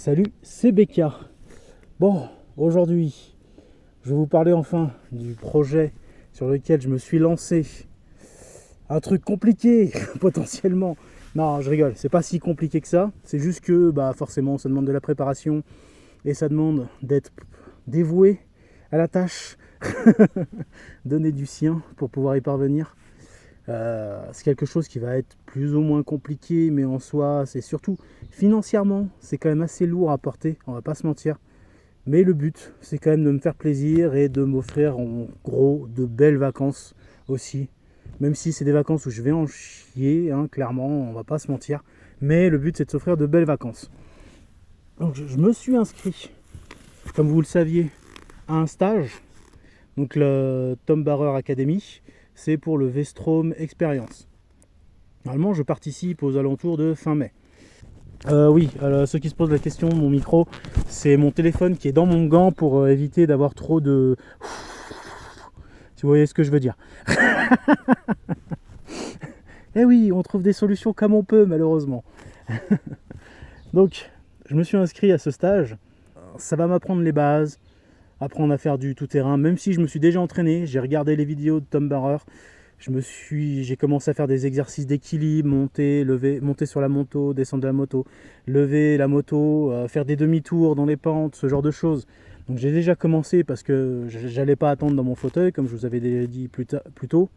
Salut, c'est Becca. Bon, aujourd'hui, je vais vous parler enfin du projet sur lequel je me suis lancé. Un truc compliqué, potentiellement. Non, je rigole, c'est pas si compliqué que ça. C'est juste que, forcément, ça demande de la préparation et ça demande d'être dévoué à la tâche, donner du sien pour pouvoir y parvenir. C'est quelque chose qui va être plus ou moins compliqué, mais en soi, c'est surtout financièrement, c'est quand même assez lourd à porter, on va pas se mentir. Mais le but, c'est quand même de me faire plaisir et de m'offrir en gros de belles vacances aussi. Même si c'est des vacances où je vais en chier, clairement, on va pas se mentir. Mais le but, c'est de s'offrir de belles vacances. Donc je me suis inscrit, comme vous le saviez, à un stage. Donc le Tom Barrer Academy, c'est pour le Vestrom Experience. Normalement, je participe aux alentours de fin mai. Oui, ceux qui se posent la question, mon micro, c'est mon téléphone qui est dans mon gant pour éviter d'avoir trop de... Si vous voyez ce que je veux dire. Eh oui, on trouve des solutions comme on peut, malheureusement. Donc, je me suis inscrit à ce stage. Ça va m'apprendre les bases, apprendre à faire du tout-terrain, même si je me suis déjà entraîné. J'ai regardé les vidéos de Tom Barrer. J'ai commencé à faire des exercices d'équilibre, monter sur la moto, descendre de la moto, lever la moto, faire des demi-tours dans les pentes, ce genre de choses. Donc j'ai déjà commencé parce que j'allais pas attendre dans mon fauteuil, comme je vous avais déjà dit plus tôt.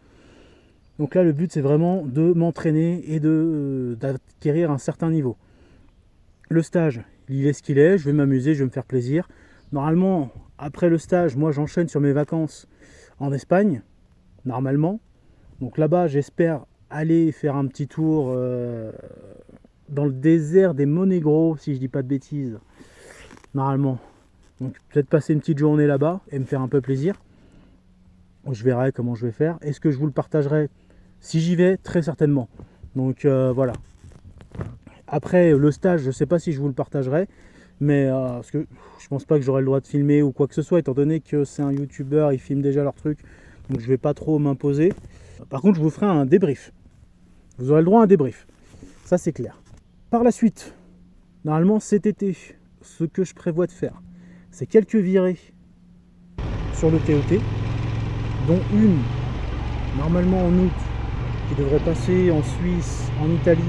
Donc là, le but, c'est vraiment de m'entraîner et d'acquérir un certain niveau. Le stage, il est ce qu'il est, je vais m'amuser, je vais me faire plaisir. Normalement, après le stage, moi j'enchaîne sur mes vacances en Espagne, normalement. Donc là-bas, j'espère aller faire un petit tour dans le désert des Monegros, si je dis pas de bêtises, normalement. Donc peut-être passer une petite journée là-bas et me faire un peu plaisir. Je verrai comment je vais faire. Est-ce que je vous le partagerai si j'y vais? Très certainement. Donc voilà. Après le stage, je ne sais pas si je vous le partagerai, mais parce que je pense pas que j'aurai le droit de filmer ou quoi que ce soit, étant donné que c'est un youtubeur, ils filment déjà leur truc, donc je vais pas trop m'imposer. Par contre, je vous ferai un débrief. Vous aurez le droit à un débrief. Ça, c'est clair. Par la suite, normalement, cet été, ce que je prévois de faire, c'est quelques virées sur le TOT, dont une, normalement en août, qui devrait passer en Suisse, en Italie.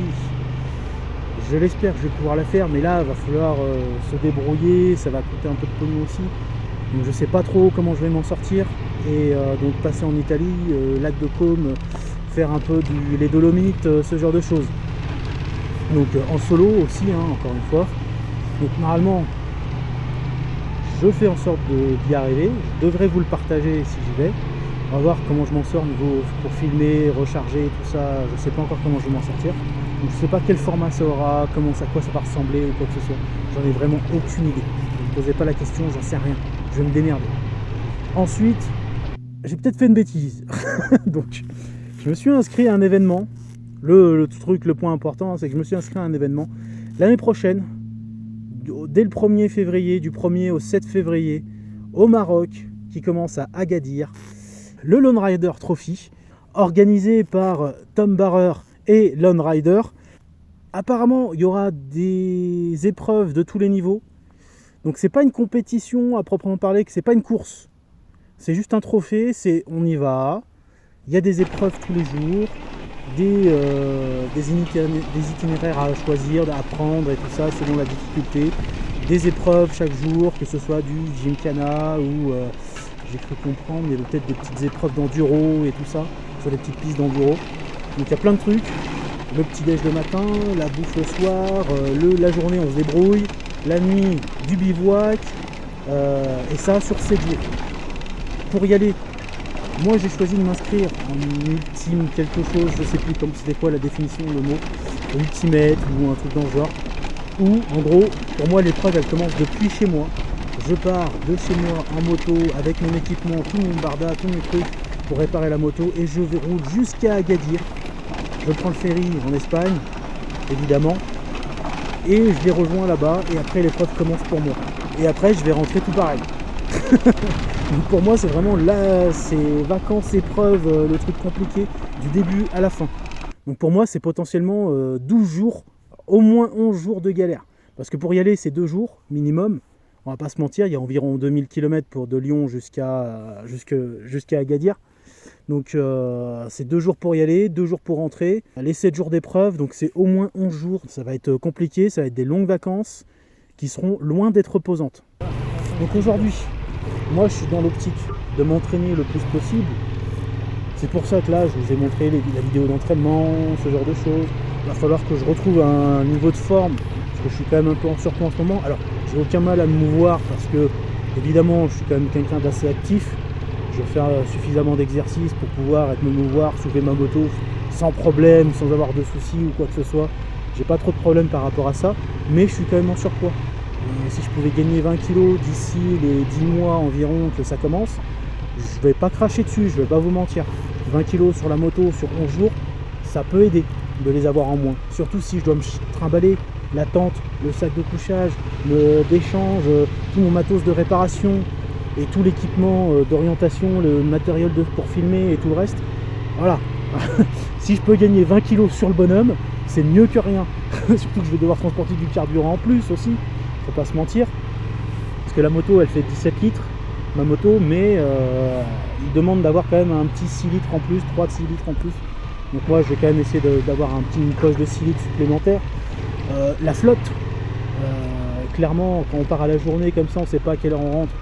Je l'espère que je vais pouvoir la faire, mais là, il va falloir se débrouiller. Ça va coûter un peu de pognon aussi. Donc, je ne sais pas trop comment je vais m'en sortir. Et donc passer en Italie, lac de Côme, faire un peu les Dolomites, ce genre de choses. Donc en solo aussi, encore une fois. Donc normalement, je fais en sorte d'y arriver. Je devrais vous le partager si j'y vais. On va voir comment je m'en sors pour filmer, recharger, tout ça. Je ne sais pas encore comment je vais m'en sortir. Donc, je ne sais pas quel format ça aura, quoi ça va ressembler ou quoi que ce soit. J'en ai vraiment aucune idée. Ne me posez pas la question, j'en sais rien. Je vais me démerder. Ensuite, j'ai peut-être fait une bêtise. Donc, je me suis inscrit à un événement. Le point important, c'est que je me suis inscrit à un événement l'année prochaine, dès le 1er février, du 1er au 7 février, au Maroc, qui commence à Agadir, le Lone Rider Trophy, organisé par Tom Barrer et Lone Rider. Apparemment, il y aura des épreuves de tous les niveaux. Donc, c'est pas une compétition à proprement parler, que c'est pas une course. C'est juste un trophée, on y va, il y a des épreuves tous les jours, des itinéraires à choisir, à prendre et tout ça selon la difficulté, des épreuves chaque jour, que ce soit du gymkhana ou j'ai cru comprendre, il y avait peut-être des petites épreuves d'enduro et tout ça, sur des petites pistes d'enduro. Donc il y a plein de trucs, le petit déj le matin, la bouffe le soir, la journée on se débrouille, la nuit du bivouac, et ça sur 7 jours. Pour y aller, moi j'ai choisi de m'inscrire en ultime quelque chose, je sais plus comme c'était quoi la définition, le mot, ultimate ou un truc dans le genre, où en gros, pour moi l'épreuve elle commence depuis chez moi. Je pars de chez moi en moto avec mon équipement, tout mon barda, tous mes trucs pour réparer la moto et je roule jusqu'à Agadir. Je prends le ferry en Espagne, évidemment, et je les rejoins là-bas et après l'épreuve commence pour moi. Et après je vais rentrer tout pareil. Donc pour moi c'est vraiment là, c'est vacances, épreuves, le truc compliqué du début à la fin. Donc pour moi c'est potentiellement 12 jours, au moins 11 jours de galère. Parce que pour y aller, c'est 2 jours minimum. On va pas se mentir, il y a environ 2000 km de Lyon jusqu'à Agadir. Donc c'est 2 jours pour y aller, 2 jours pour rentrer, les 7 jours d'épreuve, donc c'est au moins 11 jours. Ça va être compliqué, ça va être des longues vacances qui seront loin d'être reposantes. Donc aujourd'hui, moi je suis dans l'optique de m'entraîner le plus possible. C'est pour ça que là, je vous ai montré la vidéo d'entraînement, ce genre de choses. Il va falloir que je retrouve un niveau de forme, parce que je suis quand même un peu en surpoids en ce moment. Alors, j'ai aucun mal à me mouvoir, parce que, évidemment, je suis quand même quelqu'un d'assez actif. Je vais faire suffisamment d'exercices pour pouvoir me mouvoir, soulever ma moto sans problème, sans avoir de soucis ou quoi que ce soit. J'ai pas trop de problèmes par rapport à ça, mais je suis quand même en surpoids. Et si je pouvais gagner 20 kg d'ici les 10 mois environ que ça commence, je vais pas cracher dessus, je vais pas vous mentir. 20 kg sur la moto sur 11 jours, ça peut aider de les avoir en moins. Surtout si je dois me trimballer la tente, le sac de couchage, d'échange, tout mon matos de réparation et tout l'équipement d'orientation, le matériel pour filmer et tout le reste. Voilà. Si je peux gagner 20 kg sur le bonhomme, c'est mieux que rien. Surtout que je vais devoir transporter du carburant en plus aussi, faut pas se mentir. Parce que la moto elle fait 17 litres, ma moto, mais il demande d'avoir quand même un petit 6 litres en plus, 3 de 6 litres en plus. Donc moi je vais quand même essayer d'avoir une poche de 6 litres supplémentaire. La flotte, clairement quand on part à la journée comme ça, on sait pas à quelle heure on rentre,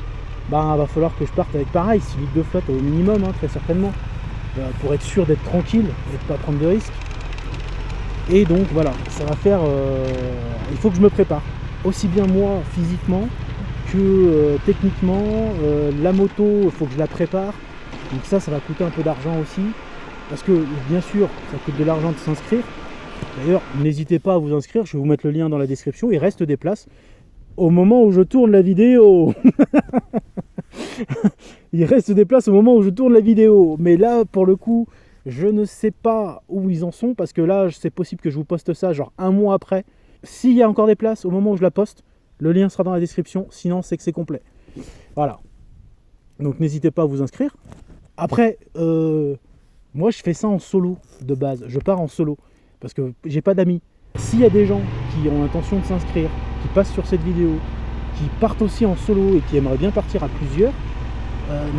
bah va falloir que je parte avec pareil, 6 litres de flotte au minimum, hein, très certainement, pour être sûr d'être tranquille et de pas prendre de risques. Et donc voilà, ça va faire, il faut que je me prépare, aussi bien moi physiquement que techniquement. La moto, il faut que je la prépare, donc ça va coûter un peu d'argent aussi, parce que bien sûr ça coûte de l'argent de s'inscrire. D'ailleurs n'hésitez pas à vous inscrire, je vais vous mettre le lien dans la description, il reste des places au moment où je tourne la vidéo. Il reste des places au moment où je tourne la vidéo, mais là pour le coup je ne sais pas où ils en sont, parce que là c'est possible que je vous poste ça genre un mois après. S'il y a encore des places au moment où je la poste, le lien sera dans la description, sinon c'est que c'est complet. Voilà, donc n'hésitez pas à vous inscrire. Après moi je fais ça en solo de base, je pars en solo parce que j'ai pas d'amis. S'il y a des gens qui ont l'intention de s'inscrire, qui passent sur cette vidéo, qui partent aussi en solo et qui aimeraient bien partir à plusieurs,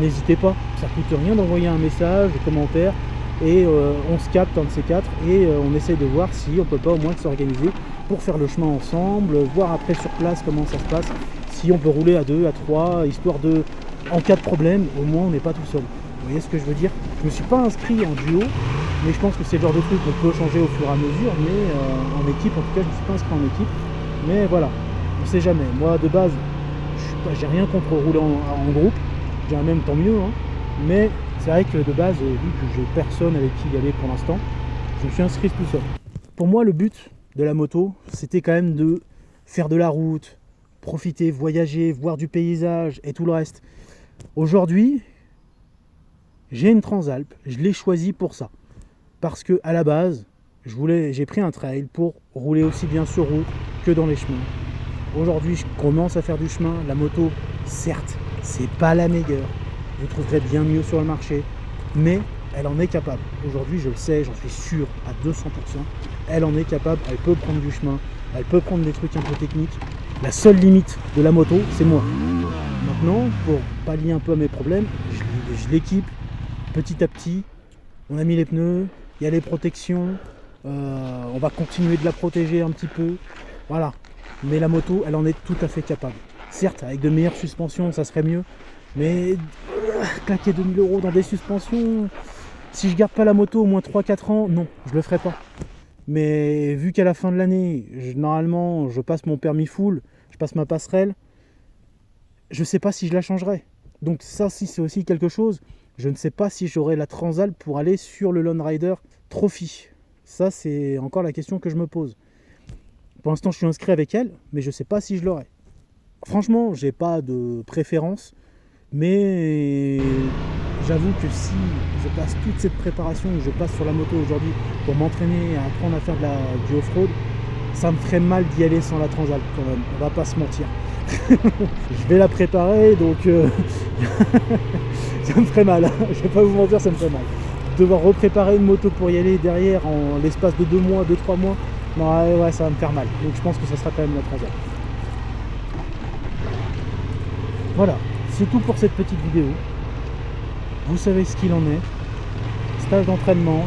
n'hésitez pas, ça coûte rien d'envoyer un message, des commentaires, et on se capte un de ces quatre et on essaye de voir si on peut pas au moins s'organiser pour faire le chemin ensemble, voir après sur place comment ça se passe, si on peut rouler à 2, à 3, histoire de, en cas de problème, au moins on n'est pas tout seul. Vous voyez ce que je veux dire? Je me suis pas inscrit en duo, mais je pense que c'est le genre de truc qu'on peut changer au fur et à mesure, mais en équipe, en tout cas je ne me suis pas inscrit en équipe, mais voilà, on sait jamais. Moi de base, j'ai rien contre rouler en groupe, j'ai même tant mieux, hein. Mais c'est vrai que de base, vu que j'ai personne avec qui y aller pour l'instant, je me suis inscrit tout seul. Pour moi, le but de la moto, c'était quand même de faire de la route, profiter, voyager, voir du paysage et tout le reste. Aujourd'hui, j'ai une Transalp, je l'ai choisie pour ça. Parce que à la base, j'ai pris un trail pour rouler aussi bien sur route que dans les chemins. Aujourd'hui, je commence à faire du chemin. La moto, certes, c'est pas la meilleure. Vous trouverez bien mieux sur le marché, mais elle en est capable. Aujourd'hui, je le sais, j'en suis sûr à 200%. Elle en est capable, elle peut prendre du chemin, elle peut prendre des trucs un peu techniques. La seule limite de la moto, c'est moi. Maintenant, pour pallier un peu à mes problèmes, je l'équipe petit à petit. On a mis les pneus, il y a les protections, on va continuer de la protéger un petit peu. Voilà. Mais la moto, elle en est tout à fait capable. Certes, avec de meilleures suspensions, ça serait mieux. Mais claquer 2000 € dans des suspensions, si je garde pas la moto au moins 3-4 ans, non, je le ferai pas. Mais vu qu'à la fin de l'année, normalement, je passe mon permis full, je passe ma passerelle, je sais pas si je la changerai. Donc ça, si c'est aussi quelque chose, je ne sais pas si j'aurai la Transalp pour aller sur le Lone Rider Trophy. Ça, c'est encore la question que je me pose. Pour l'instant, je suis inscrit avec elle, mais je sais pas si je l'aurai. Franchement, j'ai pas de préférence. Mais j'avoue que si je passe toute cette préparation que je passe sur la moto aujourd'hui pour m'entraîner, à apprendre à faire du off-road, ça me ferait mal d'y aller sans la Transalp quand même, on va pas se mentir. Je vais la préparer, donc ça me ferait mal, je vais pas vous mentir, ça me ferait mal. Devoir repréparer une moto pour y aller derrière en l'espace de 2 mois, 2-3 mois, Non, ouais, ça va me faire mal. Donc je pense que ça sera quand même la transat. Voilà, c'est tout pour cette petite vidéo. Vous savez ce qu'il en est. Stage d'entraînement.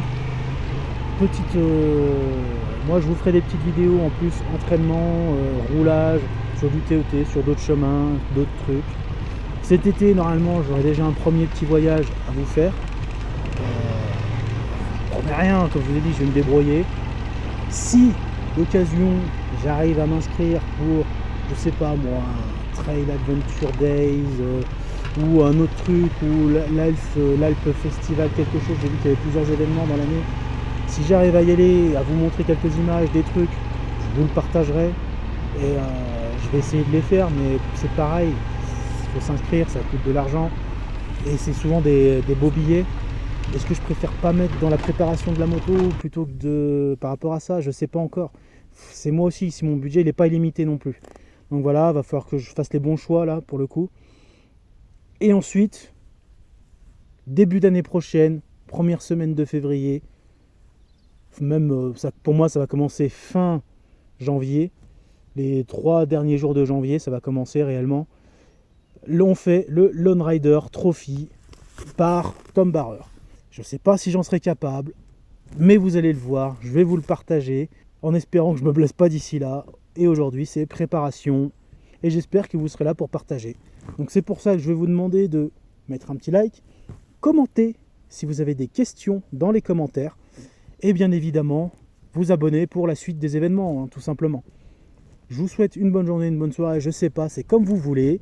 Moi je vous ferai des petites vidéos en plus, entraînement, roulage, sur du TET, sur d'autres chemins, d'autres trucs. Cet été, normalement, j'aurai déjà un premier petit voyage à vous faire. Je promets rien, comme je vous ai dit, je vais me débrouiller. Si d'occasion j'arrive à m'inscrire pour, je sais pas moi, un Trail Adventure Days ou un autre truc, ou l'Alpe Festival, quelque chose, j'ai vu qu'il y avait plusieurs événements dans l'année. Si j'arrive à y aller, à vous montrer quelques images, des trucs, je vous le partagerai. Et je vais essayer de les faire, mais c'est pareil, il faut s'inscrire, ça coûte de l'argent. Et c'est souvent des beaux billets. Est-ce que je préfère pas mettre dans la préparation de la moto plutôt que par rapport à ça, je sais pas encore. C'est moi aussi, si mon budget n'est pas illimité non plus. Donc voilà, va falloir que je fasse les bons choix là pour le coup. Et ensuite, début d'année prochaine, première semaine de février, même ça, pour moi ça va commencer fin janvier. Les 3 derniers jours de janvier, ça va commencer réellement. On fait le Lone Rider Trophy par Tom Barrer. Je ne sais pas si j'en serai capable, mais vous allez le voir, je vais vous le partager en espérant que je ne me blesse pas d'ici là. Et aujourd'hui, c'est préparation et j'espère que vous serez là pour partager. Donc c'est pour ça que je vais vous demander de mettre un petit like, commenter si vous avez des questions dans les commentaires et bien évidemment vous abonner pour la suite des événements, hein, tout simplement. Je vous souhaite une bonne journée, une bonne soirée, je sais pas, c'est comme vous voulez.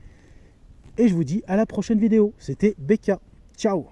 Et je vous dis à la prochaine vidéo. C'était Becca. Ciao.